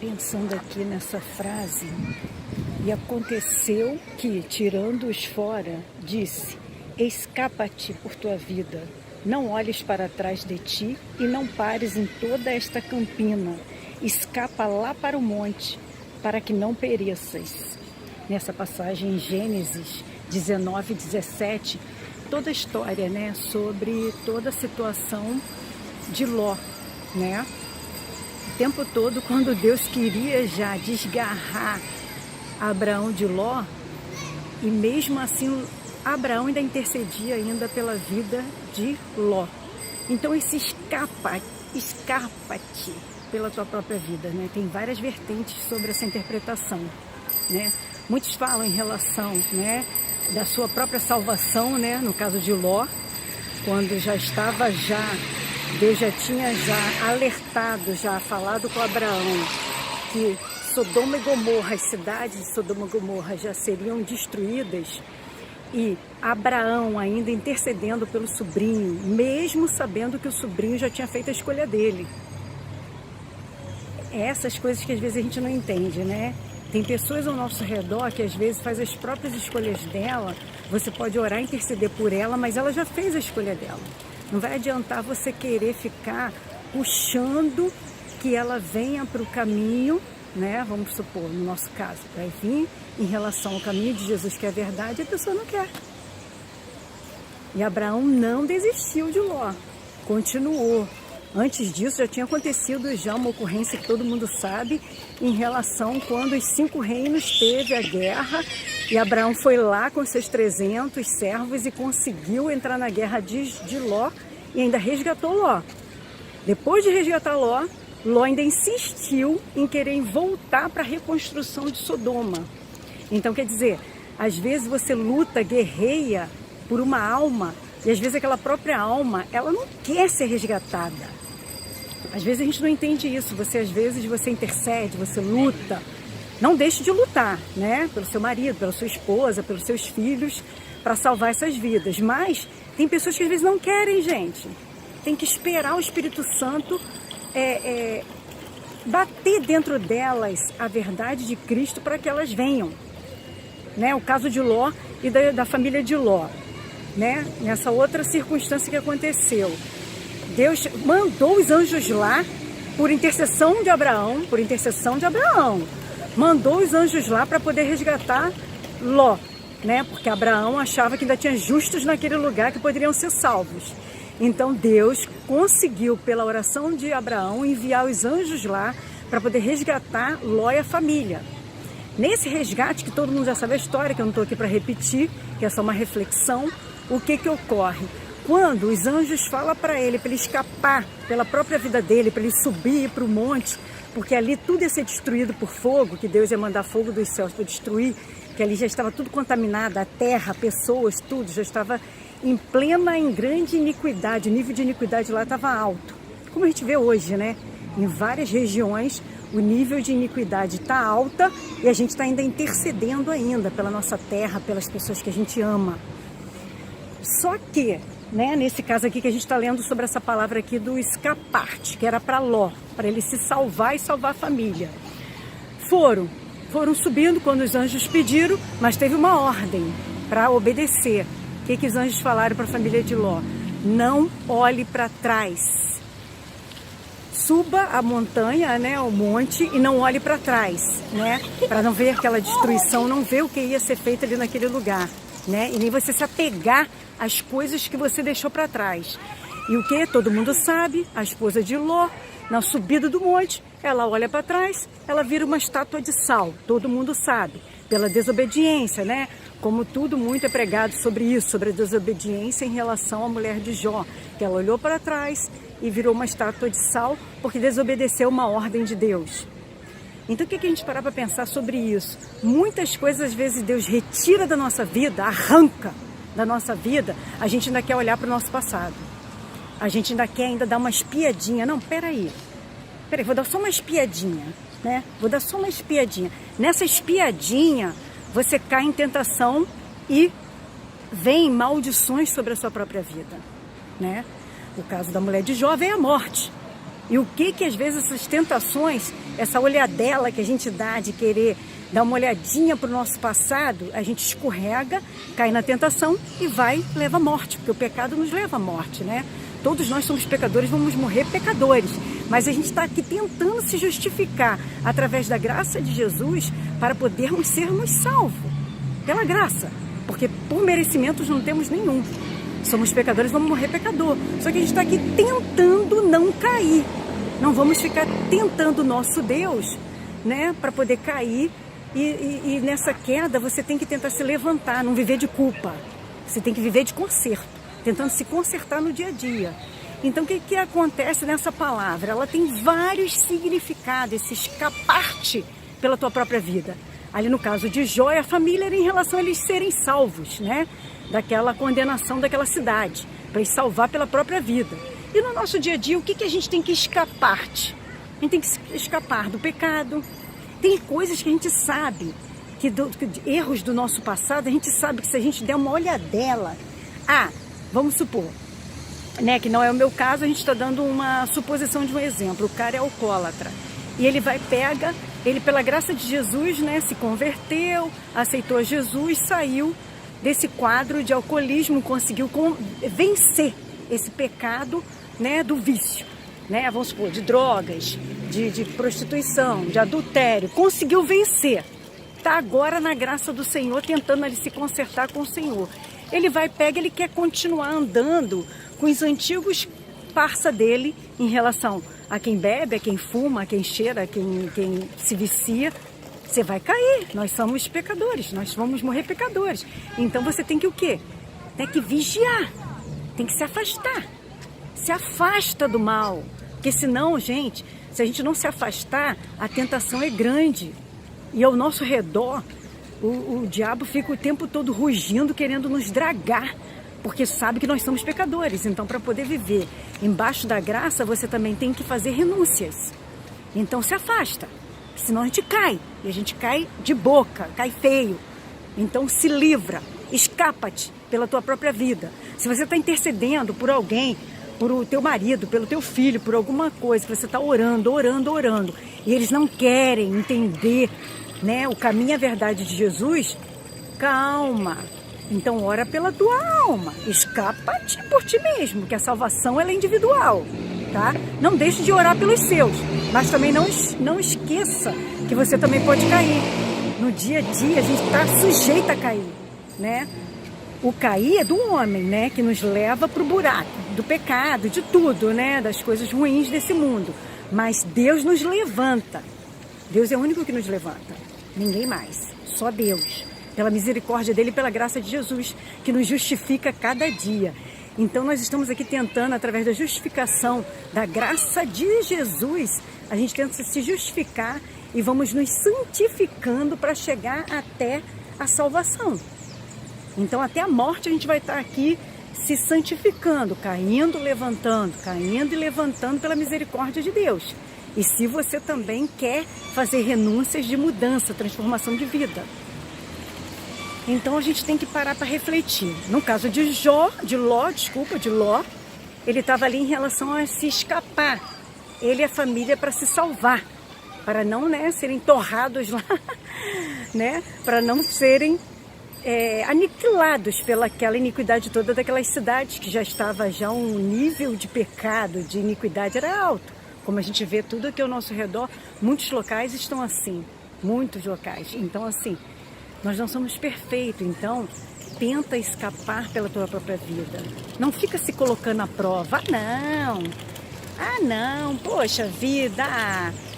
pensando aqui nessa frase, e aconteceu que, tirando-os fora, disse: escapa-te por tua vida, não olhes para trás de ti e não pares em toda esta campina, escapa lá para o monte, para que não pereças. Nessa passagem em Gênesis 19, 17, toda a história, sobre toda a situação de Ló, O tempo todo, quando Deus queria já desgarrar Abraão de Ló, e mesmo assim Abraão ainda intercedia ainda pela vida de Ló. Então esse escapa-te pela tua própria vida, Tem várias vertentes sobre essa interpretação, Muitos falam em relação, da sua própria salvação, no caso de Ló, quando Deus já tinha alertado, falado com Abraão que Sodoma e Gomorra, as cidades de Sodoma e Gomorra já seriam destruídas, e Abraão ainda intercedendo pelo sobrinho, mesmo sabendo que o sobrinho já tinha feito a escolha dele. É essas coisas que às vezes a gente não entende, Tem pessoas ao nosso redor que às vezes faz as próprias escolhas dela. Você pode orar e interceder por ela, mas ela já fez a escolha dela. Não vai adiantar você querer ficar puxando que ela venha para o caminho, Vamos supor, no nosso caso, vai vir em relação ao caminho de Jesus, que é a verdade, a pessoa não quer. E Abraão não desistiu de Ló, continuou. Antes disso já tinha acontecido uma ocorrência que todo mundo sabe, em relação quando os 5 reinos teve a guerra, e Abraão foi lá com seus 300 servos e conseguiu entrar na guerra de Ló e ainda resgatou Ló. Depois de resgatar Ló, Ló ainda insistiu em querer voltar para a reconstrução de Sodoma. Então, quer dizer, às vezes você luta, guerreia por uma alma, e às vezes aquela própria alma, ela não quer ser resgatada. Às vezes a gente não entende isso. Às vezes você intercede, você luta. Não deixe de lutar, pelo seu marido, pela sua esposa, pelos seus filhos, para salvar essas vidas. Mas tem pessoas que às vezes não querem, gente. Tem que esperar o Espírito Santo bater dentro delas a verdade de Cristo para que elas venham. O caso de Ló e da família de Ló, Nessa outra circunstância que aconteceu. Deus mandou os anjos lá por intercessão de Abraão, mandou os anjos lá para poder resgatar Ló, porque Abraão achava que ainda tinha justos naquele lugar que poderiam ser salvos. Então Deus conseguiu, pela oração de Abraão, enviar os anjos lá para poder resgatar Ló e a família. Nesse resgate, que todo mundo já sabe a história, que eu não estou aqui para repetir, que é só uma reflexão, o que ocorre? Quando os anjos falam para ele escapar pela própria vida dele, para ele subir para o monte, porque ali tudo ia ser destruído por fogo, que Deus ia mandar fogo dos céus para destruir, que ali já estava tudo contaminado, a terra, pessoas, tudo, já estava em grande iniquidade, o nível de iniquidade lá estava alto. Como a gente vê hoje, Em várias regiões o nível de iniquidade está alta e a gente está ainda intercedendo ainda pela nossa terra, pelas pessoas que a gente ama. Só que, nesse caso aqui que a gente está lendo sobre essa palavra aqui do escapar-te, que era para Ló, para ele se salvar e salvar a família. Foram subindo quando os anjos pediram, mas teve uma ordem para obedecer. O que os anjos falaram para a família de Ló? Não olhe para trás. Suba a montanha, o monte, e não olhe para trás, Para não ver aquela destruição, não ver o que ia ser feito ali naquele lugar, E nem você se apegar às coisas que você deixou para trás. E o que? Todo mundo sabe, a esposa de Ló, na subida do monte, ela olha para trás, ela vira uma estátua de sal. Todo mundo sabe, pela desobediência, Como tudo muito é pregado sobre isso, sobre a desobediência em relação à mulher de Jó, que ela olhou para trás e virou uma estátua de sal porque desobedeceu uma ordem de Deus. Então o que a gente parar para pensar sobre isso? Muitas coisas às vezes Deus retira da nossa vida, arranca da nossa vida, a gente ainda quer olhar para o nosso passado. A gente ainda quer dar uma espiadinha. Não, peraí, vou dar só uma espiadinha, Vou dar só uma espiadinha. Nessa espiadinha, você cai em tentação e vem maldições sobre a sua própria vida, O caso da mulher de Jó veio a morte. E o que às vezes essas tentações essa olhadela que a gente dá de querer dar uma olhadinha para o nosso passado, a gente escorrega, cai na tentação e leva à morte, porque o pecado nos leva à morte, né? Todos nós somos pecadores, vamos morrer pecadores, mas a gente está aqui tentando se justificar através da graça de Jesus para podermos sermos salvos, pela graça, porque por merecimentos não temos nenhum. Somos pecadores, vamos morrer pecador. Só que a gente está aqui tentando não cair. Não vamos ficar tentando o nosso Deus, né, para poder cair. E nessa queda você tem que tentar se levantar, não viver de culpa. Você tem que viver de conserto, tentando se consertar no dia a dia. Então o que acontece nessa palavra? Ela tem vários significados, esse escapar-te pela tua própria vida. Ali no caso de Jó, a família era em relação a eles serem salvos, né, daquela condenação daquela cidade, para eles salvar pela própria vida. E no nosso dia a dia, o que a gente tem que escapar-te? A gente tem que escapar do pecado. Tem coisas que a gente sabe, erros do nosso passado, a gente sabe que se a gente der uma olhadela, vamos supor, né, que não é o meu caso, a gente está dando uma suposição de um exemplo, o cara é alcoólatra, e ele ele pela graça de Jesus, né, se converteu, aceitou Jesus, saiu desse quadro de alcoolismo, conseguiu vencer esse pecado, né, do vício. Né, vamos supor, de drogas, de prostituição, de adultério, conseguiu vencer. Está agora na graça do Senhor, tentando ali se consertar com o Senhor. Ele ele quer continuar andando com os antigos parça dele em relação a quem bebe, a quem fuma, a quem cheira, a quem se vicia. Você vai cair, nós somos pecadores, nós vamos morrer pecadores. Então você tem que o quê? Tem que vigiar, tem que se afastar. Se afasta do mal, porque senão, gente, se a gente não se afastar, a tentação é grande. E ao nosso redor, o diabo fica o tempo todo rugindo, querendo nos dragar, porque sabe que nós somos pecadores. Então, para poder viver embaixo da graça, você também tem que fazer renúncias. Então, se afasta, senão a gente cai, e a gente cai de boca, cai feio. Então, se livra, escapa-te pela tua própria vida. Se você está intercedendo por alguém, por o teu marido, pelo teu filho, por alguma coisa, que você está orando, e eles não querem entender, né, o caminho e a verdade de Jesus, calma. Então ora pela tua alma, escapa-te por ti mesmo, que a salvação ela é individual, tá? Não deixe de orar pelos seus, mas também não esqueça que você também pode cair. No dia a dia a gente está sujeito a cair, né? O cair é do homem, né, que nos leva para o buraco, do pecado, de tudo, né, das coisas ruins desse mundo. Mas Deus nos levanta. Deus é o único que nos levanta. Ninguém mais. Só Deus. Pela misericórdia dele e pela graça de Jesus, que nos justifica cada dia. Então nós estamos aqui tentando, através da justificação, da graça de Jesus, a gente tenta se justificar e vamos nos santificando para chegar até a salvação. Então até a morte a gente vai estar aqui se santificando, caindo e levantando pela misericórdia de Deus. E se você também quer fazer renúncias de mudança, transformação de vida. Então a gente tem que parar para refletir. No caso de Ló, ele estava ali em relação a se escapar. Ele e a família para se salvar, para não, né, serem torrados lá, né, para não serem aniquilados pelaquela iniquidade toda daquelas cidades, que já estava um nível de pecado, de iniquidade era alto. Como a gente vê tudo aqui ao nosso redor, muitos locais estão assim, muitos locais. Então assim, nós não somos perfeitos, então tenta escapar pela tua própria vida. Não fica se colocando à prova. Não, poxa vida,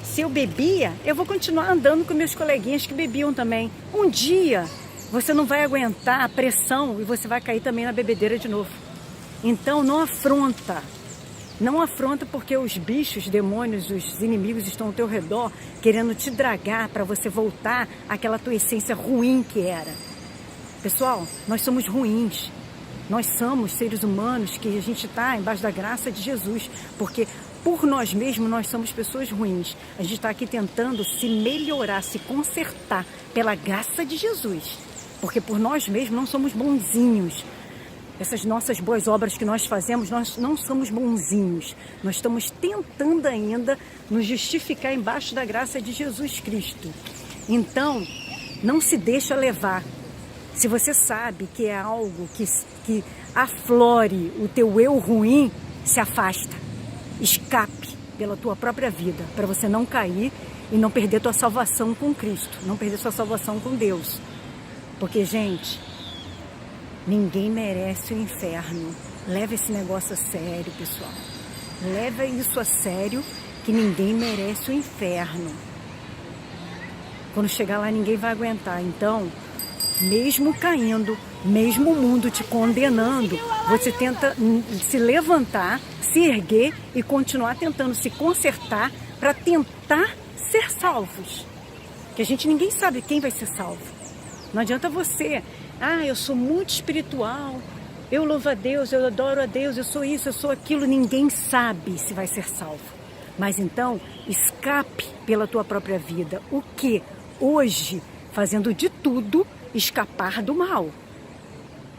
se eu bebia, eu vou continuar andando com meus coleguinhas que bebiam também. Um dia você não vai aguentar a pressão e você vai cair também na bebedeira de novo. Então não afronta porque os bichos, demônios, os inimigos estão ao teu redor querendo te dragar para você voltar àquela tua essência ruim que era. Pessoal, nós somos ruins. Nós somos seres humanos que a gente está embaixo da graça de Jesus, porque por nós mesmos nós somos pessoas ruins. A gente está aqui tentando se melhorar, se consertar pela graça de Jesus, porque por nós mesmos não somos bonzinhos. essas nossas boas obras que nós fazemos, nós não somos bonzinhos. Nós estamos tentando ainda nos justificar embaixo da graça de Jesus Cristo. Então, não se deixa levar. Se você sabe que é algo que aflore o teu eu ruim, se afasta. Escape pela tua própria vida, para você não cair e não perder tua salvação com Cristo, não perder sua salvação com Deus. Porque, gente, ninguém merece o inferno. Leva esse negócio a sério, pessoal. Leva isso a sério, que ninguém merece o inferno. Quando chegar lá, ninguém vai aguentar. Então, mesmo caindo, mesmo o mundo te condenando, você tenta se levantar, se erguer e continuar tentando se consertar para tentar ser salvos. Que ninguém sabe quem vai ser salvo. Não adianta você, eu sou muito espiritual, eu louvo a Deus, eu adoro a Deus, eu sou isso, eu sou aquilo. Ninguém sabe se vai ser salvo. Mas então, escape pela tua própria vida. O que? Hoje, fazendo de tudo, escapar do mal.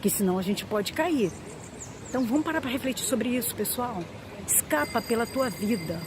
Que senão a gente pode cair. Então vamos parar para refletir sobre isso, pessoal. Escapa pela tua vida.